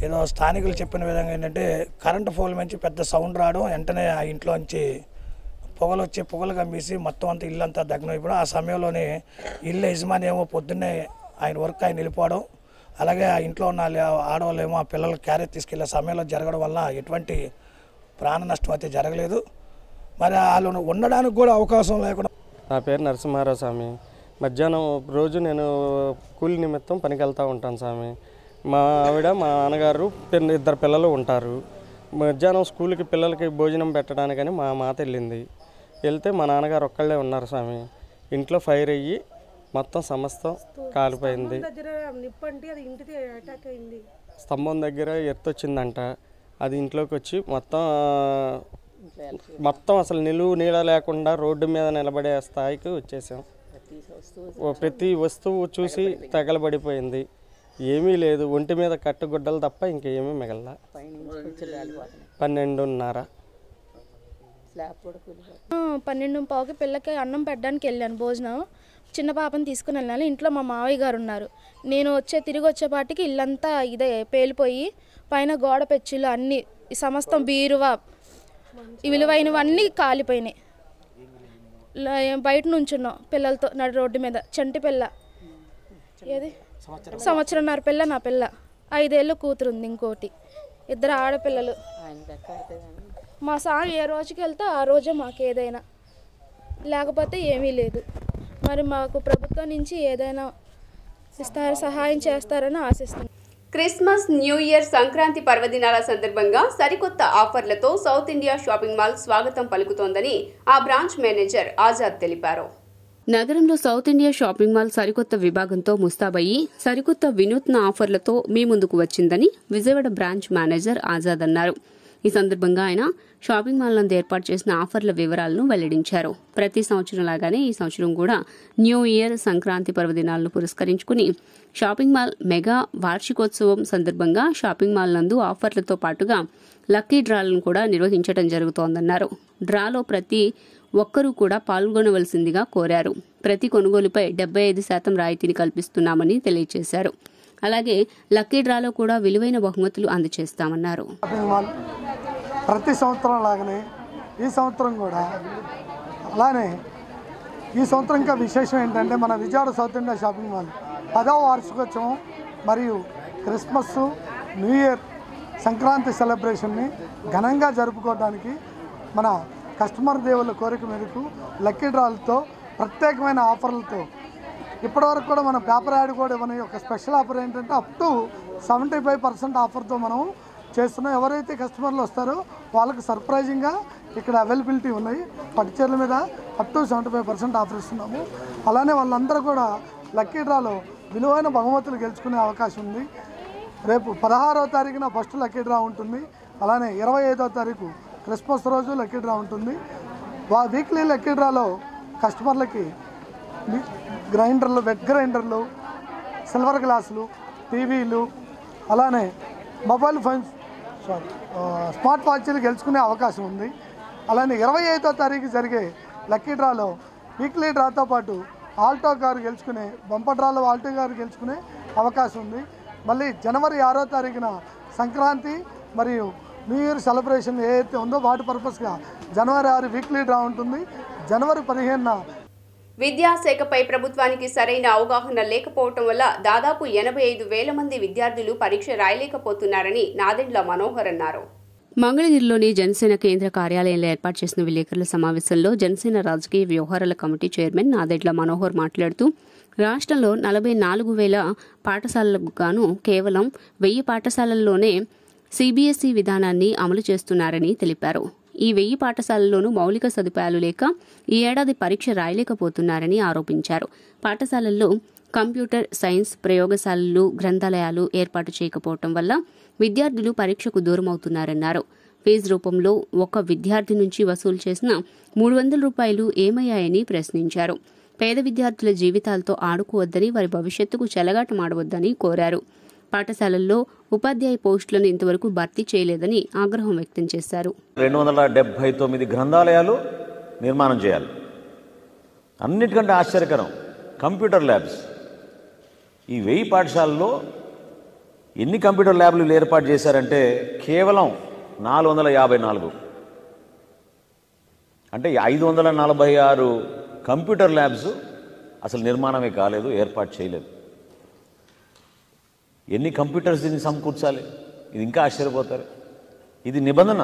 ఏదో స్థానికులు చెప్పిన విధంగా ఏంటంటే కరెంటు పోల్ నుంచి పెద్ద సౌండ్ రావడం, వెంటనే ఆ ఇంట్లోంచి పొగలు వచ్చి పొగలు కమ్మేసి మొత్తం అంతా ఇల్లు అంతా దగ్నం అయిపోవడం. ఆ సమయంలోనే ఇల్లు యజమాని ఏమో పొద్దున్నే ఆయన వర్క్ ఆయన వెళ్ళిపోవడం, అలాగే ఆ ఇంట్లో ఉన్న ఆడవాళ్ళు ఏమో ఆ పిల్లలు క్యారేజ్ తీసుకెళ్లే సమయంలో జరగడం వల్ల ఎటువంటి ప్రాణ నష్టం అయితే జరగలేదు. మరి వాళ్ళు ఉండడానికి కూడా అవకాశం లేకుండా. నా పేరు నరసింహారావు స్వామి. మధ్యాహ్నం రోజు నేను కూలి నిమిత్తం పనికి వెళ్తూ ఉంటాను స్వామి. మా ఆవిడ మా నాన్నగారు 2 పిల్లలు ఉంటారు. మధ్యాహ్నం స్కూల్కి పిల్లలకి భోజనం పెట్టడానికని మా మాత వెళ్ళింది. వెళ్తే మా నాన్నగారు ఒక్కళ్ళే ఉన్నారు స్వామి. ఇంట్లో ఫైర్ అయ్యి మొత్తం సమస్తం కాలిపోయింది. స్తంభం దగ్గర ఎత్తొచ్చిందంట. అది ఇంట్లోకి వచ్చి మొత్తం అసలు నిలువు నీడ లేకుండా రోడ్డు మీద నిలబడే స్థాయికి వచ్చేసాం. ప్రతి వస్తువు చూసి తగలబడిపోయింది. ఏమీ లేదు, ఒంటి మీద కట్టుగుడ్డలు తప్ప ఇంకేమీ మిగల. 12:30. 12:15 పిల్లకి అన్నం పెట్టడానికి వెళ్ళాను. భోజనం చిన్న పాపని తీసుకుని వెళ్ళాను. ఇంట్లో మా మావయ్య గారు ఉన్నారు. నేను తిరిగి వచ్చేపాటికి ఇల్లంతా ఇదే పేలిపోయి పైన గోడ పెచ్చులు అన్నీ సమస్తం బీరువా విలువైనవన్నీ కాలిపోయినాయి. బయట నుంచున్నాం పిల్లలతో నడి రోడ్డు మీద. చంటి పిల్ల, ఏది 1.5 సంవత్సరం పిల్ల, నా పిల్ల 5 ఏళ్ళు కూతురు ఉంది, ఇంకోటి 2 ఆడపిల్లలు. మా సార్ ఏ రోజుకి వెళ్తే ఆ రోజే మాకు ఏదైనా, లేకపోతే ఏమీ లేదు. మరి మాకు ప్రభుత్వం నుంచి ఏదైనా సహాయం చేస్తారని ఆశిస్తున్నాం. క్రిస్మస్, న్యూ ఇయర్, సంక్రాంతి పర్వదినాల సందర్భంగా సరికొత్త ఆఫర్లతో సౌత్ ఇండియా షాపింగ్ మాల్ స్వాగతం పలుకుతోందని ఆ బ్రాంచ్ మేనేజర్ ఆజాద్ తెలిపారు. నగరంలో సౌత్ ఇండియా షాపింగ్ మాల్ సరికొత్త విభాగంతో ముస్తాబయ్యి సరికొత్త వినూత్న ఆఫర్లతో మీ ముందుకు వచ్చిందని విజయవాడ బ్రాంచ్ మేనేజర్ ఆజాద్ అన్నారు. ఈ సందర్భంగా ఆయన షాపింగ్ మాల్ నందు ఏర్పాటు చేసిన ఆఫర్ల వివరాలను వెల్లడించారు. ప్రతి సంవత్సరం లాగానే ఈ సంవత్సరం కూడా న్యూ ఇయర్, సంక్రాంతి పర్వదినాలను పురస్కరించుకుని షాపింగ్ మాల్ మెగా వార్షికోత్సవం సందర్భంగా షాపింగ్ మాల్ నందు ఆఫర్లతో పాటుగా లక్కీ డ్రాలను కూడా నిర్వహించడం జరుగుతోందన్నారు. డ్రాలో ప్రతి ఒక్కరూ కూడా పాల్గొనవలసిందిగా కోరారు. ప్రతి కొనుగోలుపై 75% రాయితీని కల్పిస్తున్నామని తెలియజేశారు. అలాగే లక్కీ డ్రాలో కూడా విలువైన బహుమతులు అందజేస్తామన్నారు. ప్రతి సంవత్సరం లాగానే ఈ సంవత్సరం కూడా అలానే ఈ సంవత్సరం ఇంకా విశేషం ఏంటంటే మన Vijayawada south India shopping mall 10వ వార్షికోత్సవం మరియు క్రిస్మస్, న్యూ ఇయర్, సంక్రాంతి సెలబ్రేషన్ని ఘనంగా జరుపుకోవడానికి మన కస్టమర్ దేవుళ్ళ కోరిక మేరకు లక్కీ డ్రాలతో ప్రత్యేకమైన ఆఫర్లతో ఇప్పటివరకు కూడా మన పేపర్ యాడ్ కూడా ఇవ్వని ఒక స్పెషల్ ఆఫర్ ఏంటంటే అప్ టు 75% ఆఫర్తో మనం చేస్తున్నాం. ఎవరైతే కస్టమర్లు వస్తారో వాళ్ళకి సర్ప్రైజింగ్గా ఇక్కడ అవైలబిలిటీ ఉన్నాయి. పట్టు చీరల మీద అప్ టు 75% ఆఫర్ ఇస్తున్నాము. అలానే వాళ్ళందరూ కూడా లక్కీ డ్రాలో విలువైన బహుమతులు గెలుచుకునే అవకాశం ఉంది. రేపు 16వ తారీఖున ఫస్ట్ లక్కీ డ్రా ఉంటుంది. అలానే 25వ తారీఖు క్రిస్మస్ రోజు లక్కీ డ్రా ఉంటుంది. వీక్లీ లక్కీ డ్రాలో కస్టమర్లకి గ్రైండర్లు, వెట్ గ్రైండర్లు, సిల్వర్ గ్లాసులు, టీవీలు, అలానే మొబైల్ ఫోన్స్, స్మార్ట్ వాచ్లు గెలుచుకునే అవకాశం ఉంది. అలానే 25వ తారీఖు జరిగే లక్కీ డ్రాలో వీక్లీ డ్రాతో పాటు ఆల్టో కారు గెలుచుకునే, బంపర్ డ్రాలో ఆల్టో కారు గెలుచుకునే అవకాశం ఉంది. మళ్ళీ జనవరి 6వ తారీఖున సంక్రాంతి మరియు న్యూ ఇయర్ సెలబ్రేషన్ ఏదైతే ఉందో వాటి పర్పస్గా జనవరి 6 వీక్లీ డ్రా ఉంటుంది. జనవరి 15న విద్యాశాఖపై ప్రభుత్వానికి సరైన అవగాహన లేకపోవటం వల్ల దాదాపు 85,000 మంది విద్యార్థులు పరీక్ష రాయలేకపోతున్నారని నాదెండ్ల మనోహర్ అన్నారు. మంగళగిరిలోని జనసేన కేంద్ర కార్యాలయంలో ఏర్పాటు చేసిన విలేకరుల సమావేశంలో జనసేన రాజకీయ వ్యవహారాల కమిటీ చైర్మన్ నాదెండ్ల మనోహర్ మాట్లాడుతూ రాష్ట్రంలో 44,000 పాఠశాలలకు గాను కేవలం 1000 పాఠశాలల్లోనే సిబిఎస్ఈ విధానాన్ని అమలు చేస్తున్నారని తెలిపారు. ఈ 1000 పాఠశాలల్లోనూ మౌలిక సదుపాయాలు లేక ఈ ఏడాది పరీక్ష రాయలేకపోతున్నారని ఆరోపించారు. పాఠశాలల్లో కంప్యూటర్ సైన్స్ ప్రయోగశాలలు, గ్రంథాలయాలు ఏర్పాటు చేయకపోవటం వల్ల విద్యార్థులు పరీక్షకు దూరమవుతున్నారన్నారు. ఫీజు రూపంలో ఒక విద్యార్థి నుంచి వసూలు చేసిన 300 రూపాయలు ఏమయ్యాయని ప్రశ్నించారు. పేద విద్యార్థుల జీవితాలతో ఆడుకోవద్దని, వారి భవిష్యత్తుకు చెలగాటమాడవద్దని కోరారు. పాఠశాలల్లో ఉపాధ్యాయ పోస్టులను ఇంతవరకు భర్తీ చేయలేదని ఆగ్రహం వ్యక్తం చేశారు. 279 గ్రంథాలయాలు నిర్మాణం చేయాలి. అన్నిటికంటే ఆశ్చర్యకరం కంప్యూటర్ ల్యాబ్స్. ఈ 1000 పాఠశాలలో ఎన్ని కంప్యూటర్ ల్యాబ్లు ఏర్పాటు చేశారంటే కేవలం 454. అంటే 546 కంప్యూటర్ ల్యాబ్స్ అసలు నిర్మాణమే కాలేదు, ఏర్పాటు చేయలేదు. ఎన్ని కంప్యూటర్స్ దీన్ని సమకూర్చాలి? ఇది ఇంకా ఆశ్చర్యపోతారు. ఇది నిబంధన,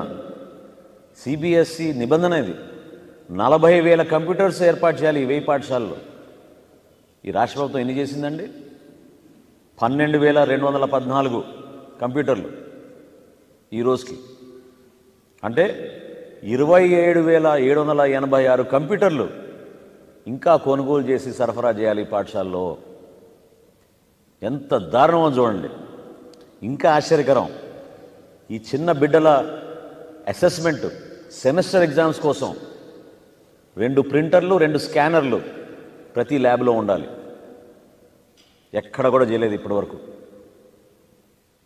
సిబిఎస్ఈ నిబంధన. ఇది 40,000 కంప్యూటర్స్ ఏర్పాటు చేయాలి ఈ 1000 పాఠశాలలో. ఈ రాష్ట్ర ప్రభుత్వం ఎన్ని చేసిందండి? 12,214 కంప్యూటర్లు ఈ రోజుకి. అంటే 27,786 కంప్యూటర్లు ఇంకా కొనుగోలు చేసి సరఫరా చేయాలి ఈ పాఠశాలలో. ఎంత దారుణమో చూడండి. ఇంకా ఆశ్చర్యకరం, ఈ చిన్న బిడ్డల అసెస్మెంట్ సెమిస్టర్ ఎగ్జామ్స్ కోసం 2 ప్రింటర్లు, 2 స్కానర్లు ప్రతి ల్యాబ్లో ఉండాలి. ఎక్కడ కూడా చేయలేదు ఇప్పటి వరకు.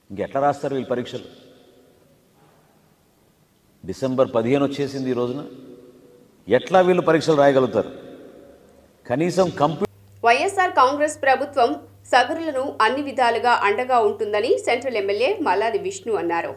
ఇంకెట్లా రాస్తారు వీళ్ళు పరీక్షలు? డిసెంబర్ 15 వచ్చేసింది ఈ రోజున. ఎట్లా వీళ్ళు పరీక్షలు రాయగలుగుతారు? కనీసం వైఎస్ఆర్ కాంగ్రెస్ ప్రభుత్వం సగరులను అన్ని విధాలుగా అండగా ఉంటుందని సెంట్రల్ ఎమ్మెల్యే మల్లాది విష్ణు అన్నారు.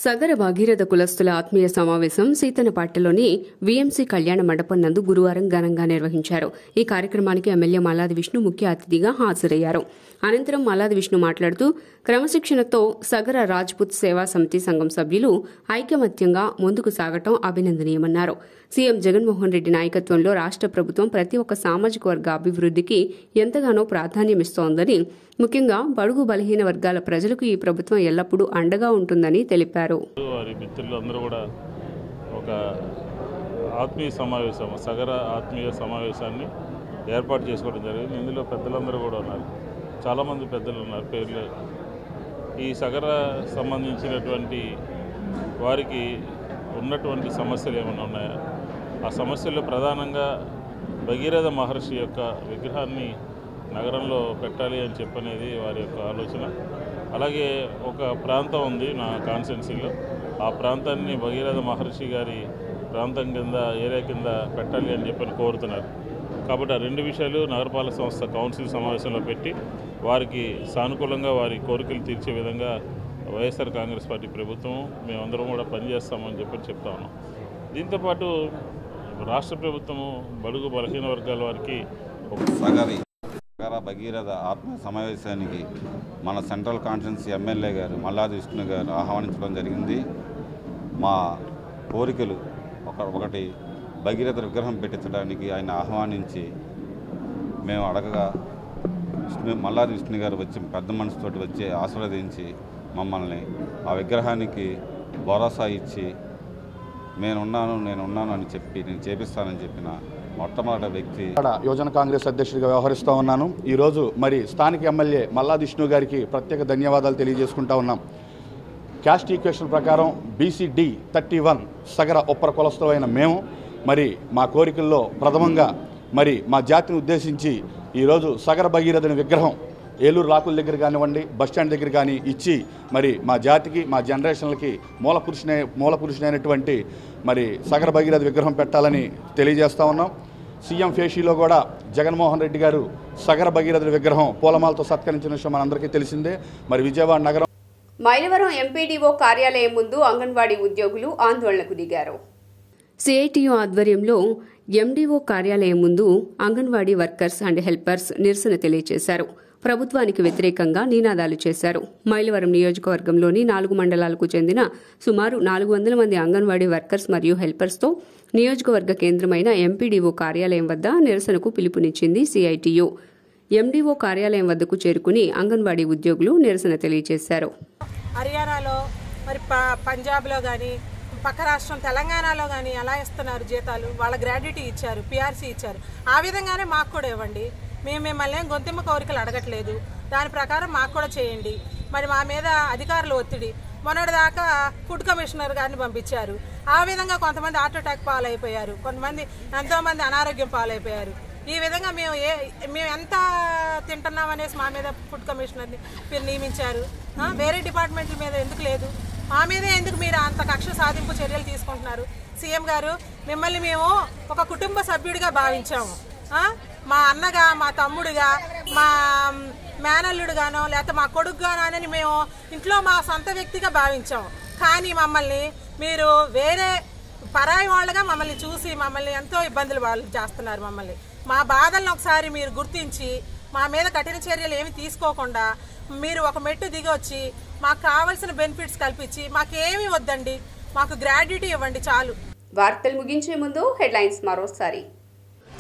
సగర భగీరథ కులస్తుల ఆత్మీయ సమావేశం సీతనపట్టలోని వీఎంసీ కళ్యాణ మండపం నందు గురువారం ఘనంగా నిర్వహించారు. ఈ కార్యక్రమానికి ఎమ్మెల్యే మల్లాది విష్ణు ముఖ్య అతిథిగా హాజరయ్యారు. అనంతరం మల్లాది విష్ణు మాట్లాడుతూ క్రమశిక్షణతో సగర రాజ్పుత్ సేవా సమితి సంఘం సభ్యులు ఐకమత్యంగా ముందుకు సాగటం అభినందనీయమన్నారు. సీఎం జగన్మోహన్ రెడ్డి నాయకత్వంలో రాష్ట్ర ప్రభుత్వం ప్రతి ఒక్క సామాజిక వర్గ అభివృద్ధికి ఎంతగానో ప్రాధాన్యమిస్తోందని, ముఖ్యంగా బడుగు బలహీన వర్గాల ప్రజలకు ఈ ప్రభుత్వం ఎల్లప్పుడూ అండగా ఉంటుందని తెలిపారు. వారి మిత్రులందరూ కూడా ఒక ఆత్మీయ సమావేశం, సగర ఆత్మీయ సమావేశాన్ని ఏర్పాటు చేసుకోవడం జరిగింది. ఇందులో పెద్దలందరూ కూడా ఉన్నారు, చాలామంది పెద్దలు ఉన్నారు పేర్లు. ఈ సగర సంబంధించినటువంటి వారికి ఉన్నటువంటి సమస్యలు ఏమైనా ఉన్నాయా? ఆ సమస్యల్లో ప్రధానంగా భగీరథ మహర్షి యొక్క విగ్రహాన్ని నగరంలో పెట్టాలి అని చెప్పనేది వారి యొక్క ఆలోచన. అలాగే ఒక ప్రాంతం ఉంది నా కాన్స్టిట్యున్సీలో, ఆ ప్రాంతాన్ని భగీరథ మహర్షి గారి ప్రాంతం కింద, ఏరియా కింద పెట్టాలి అని చెప్పని కోరుతున్నారు. కాబట్టి ఆ 2 విషయాలు నగరపాలక సంస్థ కౌన్సిల్ సమావేశంలో పెట్టి వారికి సానుకూలంగా వారి కోరికలు తీర్చే విధంగా వైఎస్ఆర్ కాంగ్రెస్ పార్టీ ప్రభుత్వం మేమందరం కూడా పనిచేస్తామని చెప్పి చెప్తా ఉన్నాం. దీంతోపాటు రాష్ట్ర ప్రభుత్వము బడుగు బలహీన వర్గాల వారికి సగర భగీరథ ఆత్మ సమావేశానికి మన సెంట్రల్ కాన్స్టిట్యున్సీ ఎమ్మెల్యే గారు మల్లాది విష్ణు గారు ఆహ్వానించడం జరిగింది. మా కోరికలు ఒకటి భగీరథ విగ్రహం పెట్టించడానికి ఆయన ఆహ్వానించి మేము అడగగా మల్లాది విష్ణు గారు వచ్చి పెద్ద మనసుతోటి వచ్చి ఆశీర్వదించి మమ్మల్ని ఆ విగ్రహానికి భరోసా ఇచ్చి నేనున్నాను అని చెప్పి నేను చేపిస్తానని చెప్పిన మొట్టమొదటి వ్యక్తి. యువజన కాంగ్రెస్ అధ్యక్షుడిగా వ్యవహరిస్తూ ఉన్నాను. ఈరోజు మరి స్థానిక ఎమ్మెల్యే మల్లాది విష్ణు గారికి ప్రత్యేక ధన్యవాదాలు తెలియజేసుకుంటా ఉన్నాం. క్యాస్ట్ ఈక్వేషన్ ప్రకారం BCD 31 సగర ఒప్పర కులస్తులైన మేము మరి మా కోరికల్లో ప్రథమంగా మరి మా జాతిని ఉద్దేశించి ఈరోజు సగర భగీరథుని విగ్రహం ఏలూరు రాకుల దగ్గర కానివ్వండి బస్టాండ్ దగ్గర కానీ ఇచ్చి మరి మా జాతికి మా జనరేషన్లకి మూల పురుషునైనటువంటి మరి సగర భగీరథ విగ్రహం పెట్టాలని తెలియజేస్తూ ఉన్నాం. సీఎం ఫేషీలో కూడా జగన్మోహన్ రెడ్డి గారు సగర భగీరథ విగ్రహం పూలమాలతో సత్కరించిన విషయం మనందరికీ తెలిసిందే. మరి విజయవాడ నగరం మైలవరం ఎంపీడీఓ కార్యాలయం ముందు అంగన్వాడీ ఉద్యోగులు ఆందోళనకు దిగారు. సిఐటియు ఆధ్వర్యంలో ఎండీఓ కార్యాలయం ముందు అంగన్వాడీ వర్కర్స్ అండ్ హెల్పర్స్ నిరసన తెలియజేశారు. ప్రభుత్వానికి వ్యతిరేకంగా నినాదాలు చేశారు. మైలవరం నియోజకవర్గంలోని 4 మండలాలకు చెందిన సుమారు 400 మంది అంగన్వాడీ వర్కర్స్ మరియు హెల్పర్స్తో నియోజకవర్గ కేంద్రమైన ఎంపీడీఓ కార్యాలయం వద్ద నిరసనకు పిలుపునిచ్చింది సిఐటియు. ఎండీఓ కార్యాలయం వద్దకు చేరుకుని అంగన్వాడీ ఉద్యోగులు నిరసన తెలియజేశారు. హర్యానాలో మరి పంజాబ్లో కానీ పక్క రాష్ట్రం తెలంగాణలో కానీ ఎలా ఇస్తున్నారు జీతాలు, వాళ్ళ గ్రాడ్యుటీ ఇచ్చారు, పిఆర్సీ ఇచ్చారు. ఆ విధంగానే మాకు కూడా ఇవ్వండి. మేము మిమ్మల్ని గొంతెమ్మ కోరికలు అడగట్లేదు, దాని ప్రకారం మాకు కూడా చేయండి. మరి మా మీద అధికారుల ఒత్తిడి, మొన్నటిదాకా ఫుడ్ కమిషనర్ గారిని పంపించారు. ఆ విధంగా కొంతమంది హార్ట్ అటాక్ పాలైపోయారు, కొంతమంది ఎంతోమంది అనారోగ్యం పాలైపోయారు. ఈ విధంగా మేము ఎంత తింటున్నాం అనేసి మా మీద ఫుడ్ కమిషనర్ని మీరు నియమించారు. వేరే డిపార్ట్మెంట్ల మీద ఎందుకు లేదు? మా మీదే ఎందుకు మీరు అంత కక్ష సాధింపు చర్యలు తీసుకుంటున్నారు? సీఎం గారు, మిమ్మల్ని మేము ఒక కుటుంబ సభ్యుడిగా భావించాము. మా అన్నగా, మా తమ్ముడిగా, మా మేనల్లుడుగానో లేకపోతే మా కొడుకుగానో అని మేము ఇంట్లో మా సొంత వ్యక్తిగా భావించాము. కానీ మమ్మల్ని మీరు వేరే పరాయి వాళ్ళగా మమ్మల్ని చూసి మమ్మల్ని ఎంతో ఇబ్బందులు చేస్తున్నారు. మమ్మల్ని మా బాధలను ఒకసారి మీరు గుర్తించి మా మీద కఠిన చర్యలు ఏమి తీసుకోకుండా మీరు ఒక మెట్టు దిగి వచ్చి మాకు కావాల్సిన బెనిఫిట్స్ కల్పించి మాకేమీ వద్దండి, మాకు గ్రాడ్యుటీ ఇవ్వండి చాలు. వార్తలు ముగించే ముందు హెడ్లైన్స్ మరోసారి.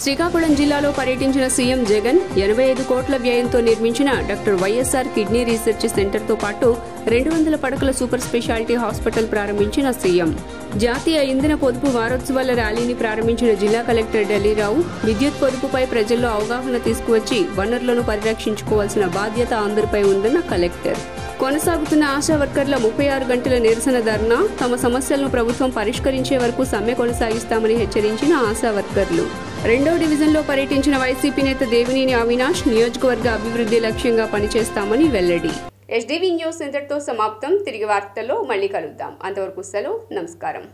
శ్రీకాకుళం జిల్లాలో పర్యటించిన సీఎం జగన్ 85 కోట్ల వ్యయంతో నిర్మించిన డాక్టర్ వైఎస్ఆర్ కిడ్నీ రీసెర్చ్ సెంటర్తో పాటు 200 పడకల సూపర్ స్పెషాలిటీ హాస్పిటల్ ప్రారంభించిన సీఎం. జాతీయ ఇంధన పొదుపు వారోత్సవాల ర్యాలీని ప్రారంభించిన జిల్లా కలెక్టర్ ఢిల్లీరావు విద్యుత్ పొదుపుపై ప్రజల్లో అవగాహన తీసుకువచ్చి వనరులను పరిరక్షించుకోవాల్సిన బాధ్యత అందరిపై ఉందన్న కలెక్టర్. కొనసాగుతున్న ఆశా వర్కర్ల 36 గంటల నిరసన ధర్నా, తమ సమస్యలను ప్రభుత్వం పరిష్కరించే వరకు సమ్మె కొనసాగిస్తామని హెచ్చరించిన ఆశా వర్కర్లు. 2వ డివిజన్లో పర్యటించిన వైసీపీ నేత దేవినేని అవినాష్ నియోజకవర్గ అభివృద్ధి లక్ష్యంగా పనిచేస్తామని వెల్లడి. ఎస్డీవీ న్యూస్ ఇంతటితో సమాప్తం. తిరిగి వార్తల్లో మళ్ళీ కలుద్దాం. అంతవరకు సెలవు. నమస్కారం.